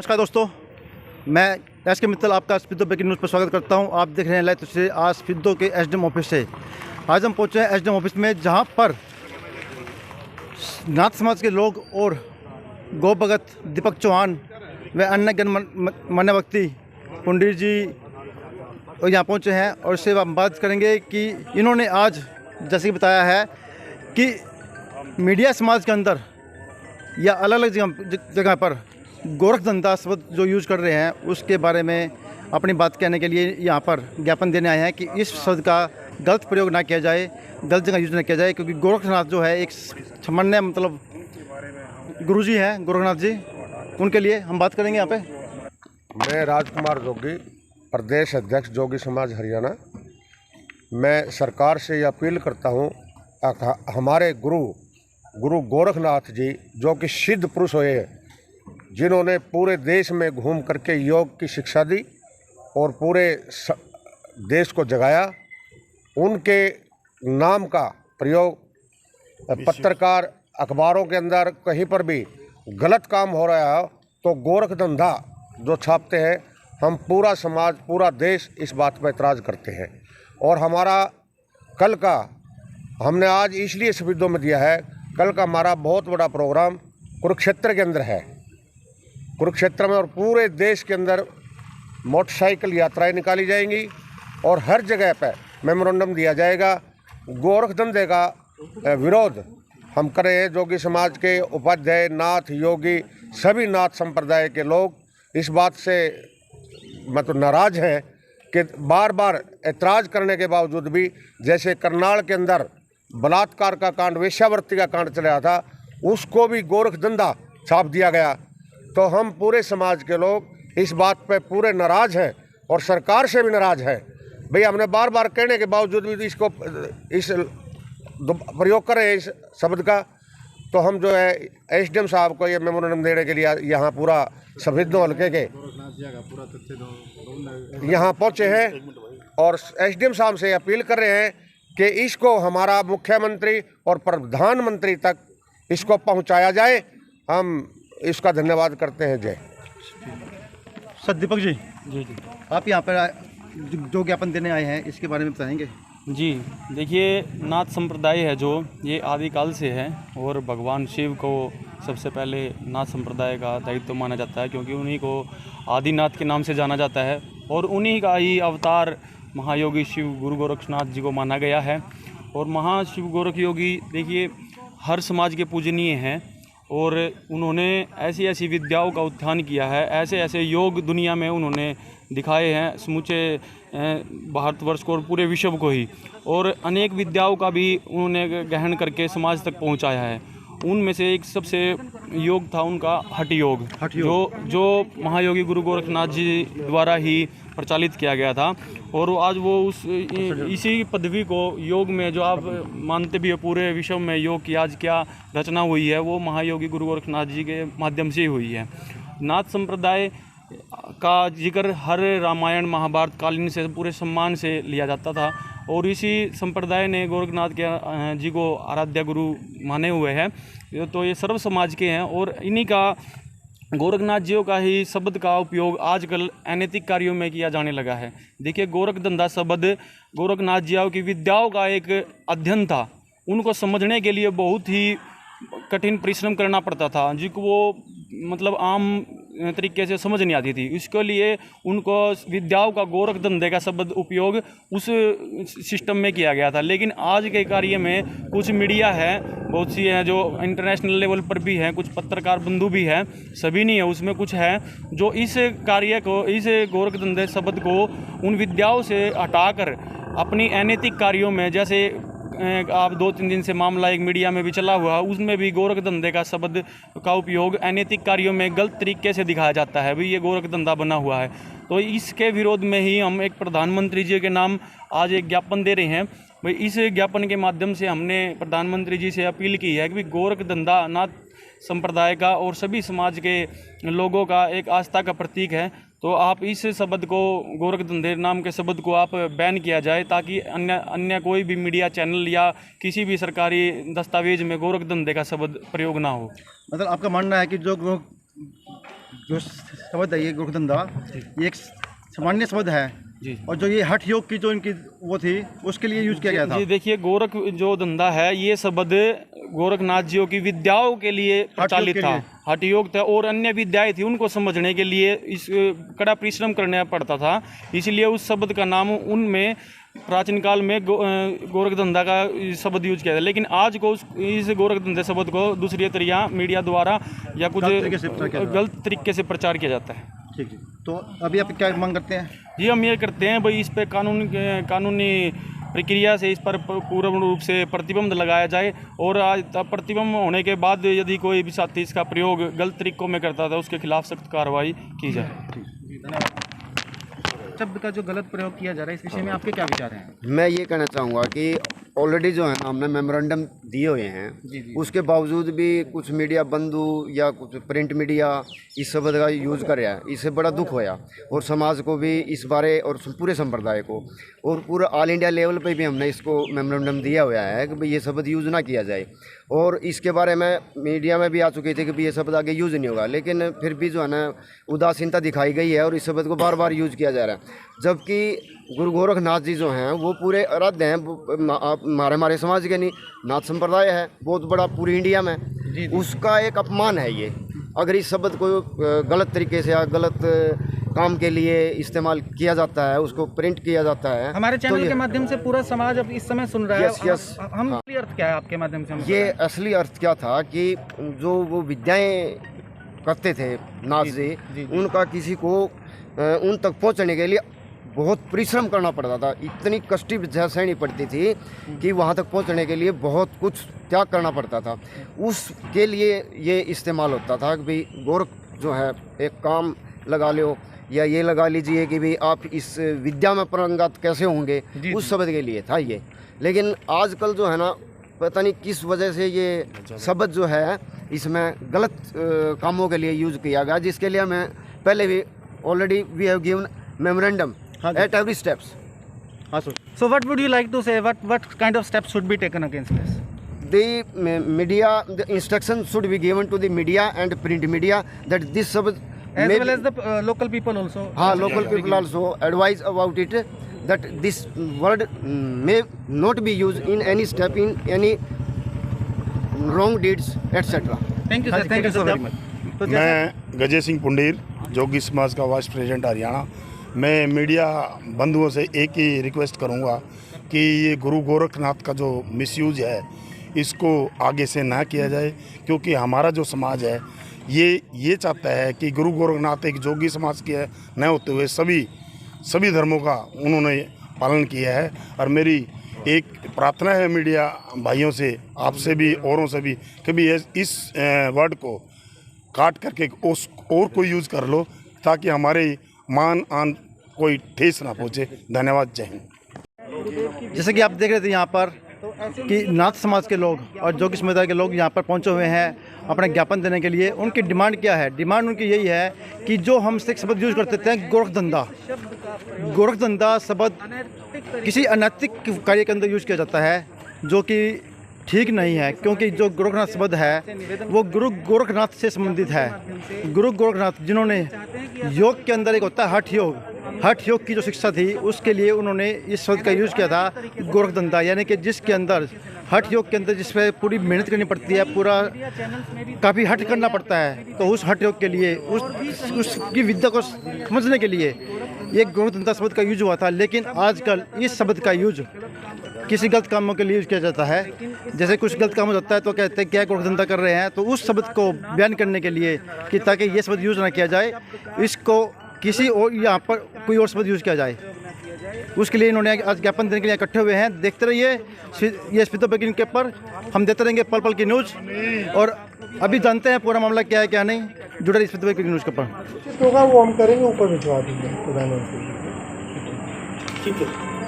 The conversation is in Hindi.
नमस्कार दोस्तों, मैं एस के मित्तल आपका स्पिद्धो ब्रेकिंग न्यूज़ पर स्वागत करता हूं। आप देख रहे हैं लाइव तस्वीरें आज स्पिद्धो के एसडीएम ऑफिस से। आज हम पहुंचे हैं एसडीएम ऑफिस में, जहां पर नाथ समाज के लोग और गौ भगत दीपक चौहान व अन्य गणमान्य व्यक्ति पंडित जी और यहाँ पहुँचे हैं और इससे हम बात करेंगे कि इन्होंने आज जैसे कि बताया है कि मीडिया समाज के अंदर या अलग अलग जगह पर गोरख धंधा शब्द जो यूज़ कर रहे हैं उसके बारे में अपनी बात कहने के लिए यहाँ पर ज्ञापन देने आए हैं कि इस शब्द का गलत प्रयोग ना किया जाए, गलत जगह यूज ना किया जाए, क्योंकि गोरखनाथ जो है एक सामान्य मतलब गुरुजी हैं गोरखनाथ जी, उनके लिए हम बात करेंगे यहाँ पे। मैं राजकुमार जोगी, प्रदेश अध्यक्ष जोगी समाज हरियाणा। मैं सरकार से ये अपील करता हूँ, हमारे गुरु गोरखनाथ जी जो कि सिद्ध पुरुष हुए हैं, जिन्होंने पूरे देश में घूम करके योग की शिक्षा दी और पूरे देश को जगाया, उनके नाम का प्रयोग पत्रकार अखबारों के अंदर कहीं पर भी गलत काम हो रहा है तो गोरख धंधा जो छापते हैं, हम पूरा समाज पूरा देश इस बात पर एतराज़ करते हैं। और हमारा कल का हमने आज इसलिए स्पिद्धो में दिया है, कल का हमारा बहुत बड़ा प्रोग्राम कुरुक्षेत्र के अंदर है। कुरुक्षेत्र में और पूरे देश के अंदर मोटरसाइकिल यात्राएं निकाली जाएंगी और हर जगह पर मेमोरेंडम दिया जाएगा। गोरख धंधे का विरोध हम कर रहे हैं। जोगी समाज के उपाध्याय, नाथ, योगी, सभी नाथ संप्रदाय के लोग इस बात से मतलब नाराज़ हैं कि बार बार ऐतराज़ करने के बावजूद भी, जैसे करनाल के अंदर बलात्कार का कांड, वेश्यावृत्ति का कांड चल रहा था, उसको भी गोरख धंधा छाप दिया गया। तो हम पूरे समाज के लोग इस बात पे पूरे नाराज़ हैं और सरकार से भी नाराज़ हैं। भाई हमने बार बार कहने के बावजूद भी इसको इस प्रयोग कर रहे हैं इस शब्द का। तो हम जो है एसडीएम साहब को ये मेमोरेंडम देने के लिए यहाँ पूरा स्पिद्धो हल्के के यहाँ पहुँचे हैं और एसडीएम साहब से अपील कर रहे हैं कि इसको हमारा मुख्यमंत्री और प्रधानमंत्री तक इसको पहुँचाया जाए। हम इसका धन्यवाद करते हैं। जय सर। दीपक जी, जी आप यहाँ पर जो ज्ञापन देने आए हैं इसके बारे में बताएंगे? जी देखिए, नाथ संप्रदाय है जो ये आदिकाल से है और भगवान शिव को सबसे पहले नाथ संप्रदाय का दायित्व माना जाता है, क्योंकि उन्हीं को आदिनाथ के नाम से जाना जाता है और उन्हीं का ही अवतार महायोगी शिव गुरु गोरखनाथ जी को माना गया है। और महाशिव गोरख योगी देखिए हर समाज के पूजनीय हैं और उन्होंने ऐसी ऐसी विद्याओं का उत्थान किया है, ऐसे ऐसे योग दुनिया में उन्होंने दिखाए हैं समूचे भारतवर्ष को और पूरे विश्व को ही, और अनेक विद्याओं का भी उन्होंने ग्रहण करके समाज तक पहुंचाया है। उनमें से एक सबसे योग था उनका हठ योग, जो महायोगी गुरु गोरखनाथ जी द्वारा ही प्रचालित किया गया था। और आज वो इसी पदवी को योग में, जो आप मानते भी हो पूरे विश्व में योग की आज क्या रचना हुई है, वो महायोगी गुरु गोरखनाथ जी के माध्यम से ही हुई है। नाथ संप्रदाय का जिक्र हर रामायण महाभारत कालीन से पूरे सम्मान से लिया जाता था और इसी संप्रदाय ने गोरखनाथ के जी को आराध्य गुरु माने हुए हैं। तो ये सर्व समाज के हैं और इन्हीं का गोरखनाथ जियों का ही शब्द का उपयोग आजकल अनैतिक कार्यों में किया जाने लगा है। देखिए, गोरख धंधा शब्द गोरखनाथ जियों की विद्याओं का एक अध्ययन था। उनको समझने के लिए बहुत ही कठिन परिश्रम करना पड़ता था, जिनको वो मतलब आम तरीके से समझ नहीं आती थी। इसके लिए उनको विद्याओं का गोरख धंधे का शब्द उपयोग उस सिस्टम में किया गया था। लेकिन आज के कार्य में कुछ मीडिया है, बहुत सी हैं जो इंटरनेशनल लेवल पर भी हैं, कुछ पत्रकार बंधु भी हैं, सभी नहीं है, उसमें कुछ है जो इस कार्य को, इस गोरख धंधे शब्द को उन विद्याओं से हटाकर अपनी अनैतिक कार्यों में, जैसे आप 2-3 दिन से मामला एक मीडिया में भी चला हुआ, उसमें भी गोरख धंधे का शब्द का उपयोग अनैतिक कार्यों में गलत तरीके से दिखाया जाता है। भाई ये गोरख धंधा बना हुआ है। तो इसके विरोध में ही हम एक प्रधानमंत्री जी के नाम आज एक ज्ञापन दे रहे हैं। भाई इस ज्ञापन के माध्यम से हमने प्रधानमंत्री जी से अपील की है कि गोरख धंधा नाथ संप्रदाय का और सभी समाज के लोगों का एक आस्था का प्रतीक है। तो आप इस शब्द को, गोरख धंधे नाम के शब्द को आप बैन किया जाए, ताकि अन्य कोई भी मीडिया चैनल या किसी भी सरकारी दस्तावेज में गोरख धंधे का शब्द प्रयोग ना हो। मतलब आपका मानना है कि जो जो शब्द है ये गोरख धंधा, ये एक सामान्य शब्द है जी। और जो ये हठ योग की जो इनकी वो थी उसके लिए यूज किया गया था। जी देखिए, गोरख जो धंधा है ये शब्द गोरखनाथ जियों की विद्याओं के लिए प्रचालित था, हठ योग था, और अन्य विद्याएं थी उनको समझने के लिए इस कड़ा परिश्रम करना पड़ता था। इसलिए उस शब्द का नाम उनमें प्राचीन काल में गोरख धंधा का शब्द यूज किया था। लेकिन आज को इस गोरख धंधे शब्द को दूसरी तरीका मीडिया द्वारा या कुछ गलत तरीके से प्रचार किया जाता है। ठीक है, तो अभी आप क्या मांग करते हैं? जी हम ये करते हैं भाई, इस पे कानूनी प्रक्रिया से इस पर पूर्ण रूप से प्रतिबंध लगाया जाए, और आज प्रतिबंध होने के बाद यदि कोई भी साथी इसका प्रयोग गलत तरीकों में करता था उसके खिलाफ सख्त कार्रवाई की जाए। शब्द का जो गलत प्रयोग किया जा रहा है इस विषय में आपके क्या विचार हैं? मैं ये कहना चाहूँगा कि ऑलरेडी जो है ना हमने मेमोरेंडम दिए हुए हैं, उसके बावजूद भी कुछ मीडिया बंधु या कुछ प्रिंट मीडिया इस शब्द का यूज़ कर रहा है। इससे बड़ा दुख होया, और समाज को भी इस बारे और पूरे संप्रदाय को और पूरा ऑल इंडिया लेवल पे भी हमने इसको मेमोरेंडम दिया हुआ है कि भाई ये शब्द यूज़ ना किया जाए। और इसके बारे में मीडिया में भी आ चुके थे कि भाई ये शब्द आगे यूज़ नहीं होगा, लेकिन फिर भी जो है ना उदासीनता दिखाई गई है और इस शब्द को बार बार यूज़ किया जा रहा है। जबकि गुरु गोरखनाथ जी जो हैं वो पूरे आराध्य हैं, हमारे समाज के नहीं, नाथ संप्रदाय है बहुत बड़ा पूरी इंडिया में, उसका एक अपमान है ये। अगर इस शब्द को गलत तरीके से या गलत काम के लिए इस्तेमाल किया जाता है, उसको प्रिंट किया जाता है हमारे चैनल के माध्यम से पूरा समाज अब इस समय सुन रहा है। यस हम असली अर्थ क्या है आपके माध्यम से? ये असली अर्थ क्या था कि जो वो विद्याएं करते थे नाथ जी, उनका किसी को उन तक पहुंचने के लिए बहुत परिश्रम करना पड़ता था। इतनी कष्टी विद्या सहनी पड़ती थी कि वहाँ तक पहुँचने के लिए बहुत कुछ त्याग करना पड़ता था। उसके लिए ये इस्तेमाल होता था कि भाई गोरख जो है एक काम लगा लो, या ये लगा लीजिए कि भाई आप इस विद्या में पारंगत कैसे होंगे, उस शब्द के लिए था ये। लेकिन आजकल जो है ना पता नहीं किस वजह से ये शब्द जो है इसमें गलत कामों के लिए यूज़ किया गया, जिसके लिए मैं पहले भी already we have given memorandum at every steps. So what would you like to say? What kind of steps should be taken against this? The media, the instruction should be given to the media and print media that this shabd as well as the local people also. Local people also advise about it, that this word may not be used in any step, in any wrong deeds, etc. Thank you sir. Thank you so very much. तो मैं गजय सिंह पुंडीर जोगी समाज का वाइस प्रेसिडेंट हरियाणा। मैं मीडिया बंधुओं से एक ही रिक्वेस्ट करूंगा कि ये गुरु गोरखनाथ का जो मिसयूज है इसको आगे से ना किया जाए, क्योंकि हमारा जो समाज है ये चाहता है कि गुरु गोरखनाथ एक जोगी समाज के न होते हुए सभी धर्मों का उन्होंने पालन किया है। और मेरी एक प्रार्थना है मीडिया भाइयों से, आपसे भी औरों से भी, कभी इस वर्ड को काट करके और कोई यूज़ कर लो ताकि हमारे मान आन कोई ठेस ना पहुँचे। धन्यवाद, जय हिंद। जैसे कि आप देख रहे थे यहाँ पर कि नाथ समाज के लोग और जोगी समुदाय के लोग यहाँ पर पहुँचे हुए हैं अपने ज्ञापन देने के लिए। उनकी डिमांड क्या है? डिमांड उनकी यही है कि जो हम से शब्द यूज करते थे गोरख धंधा शब्द किसी अनैतिक कार्य के अंदर यूज किया जाता है, जो कि ठीक नहीं है, क्योंकि जो गोरखनाथ शब्द है वो गुरु गोरखनाथ से संबंधित है। गुरु गोरखनाथ जिन्होंने योग के अंदर एक होता है हठ योग की जो शिक्षा थी उसके लिए उन्होंने इस शब्द का यूज़ किया था गोरख धंधा, यानी कि जिसके अंदर हठ योग के अंदर जिस पर पूरी मेहनत करनी पड़ती है, पूरा काफ़ी हठ करना पड़ता है, तो उस हठ योग के लिए उसकी विद्या को समझने के लिए ये गोरख धंधा शब्द का यूज हुआ था। लेकिन आजकल इस शब्द का यूज किसी गलत कामों के लिए यूज किया जाता है। जैसे कुछ गलत काम हो जाता है तो कहते हैं क्या गोरख धंधा कर रहे हैं, तो उस शब्द को बयान करने के लिए कि ताकि ये शब्द यूज ना किया जाए, इसको किसी और यहाँ पर कोई और शब्द यूज किया जाए, उसके लिए इन्होंने आज ज्ञापन देने के लिए इकट्ठे हुए हैं। देखते रहिए ये स्पीतो ब्रेकिंग के पर हम देते रहेंगे पल पल की न्यूज़, और अभी जानते हैं पूरा मामला क्या है क्या नहीं। जुड़े रहिए स्पीतो ब्रेकिंग न्यूज़ के पर। होगा वो हम करेंगे, ऊपर भिजवा देंगे प्रधानमंत्री। ठीक है।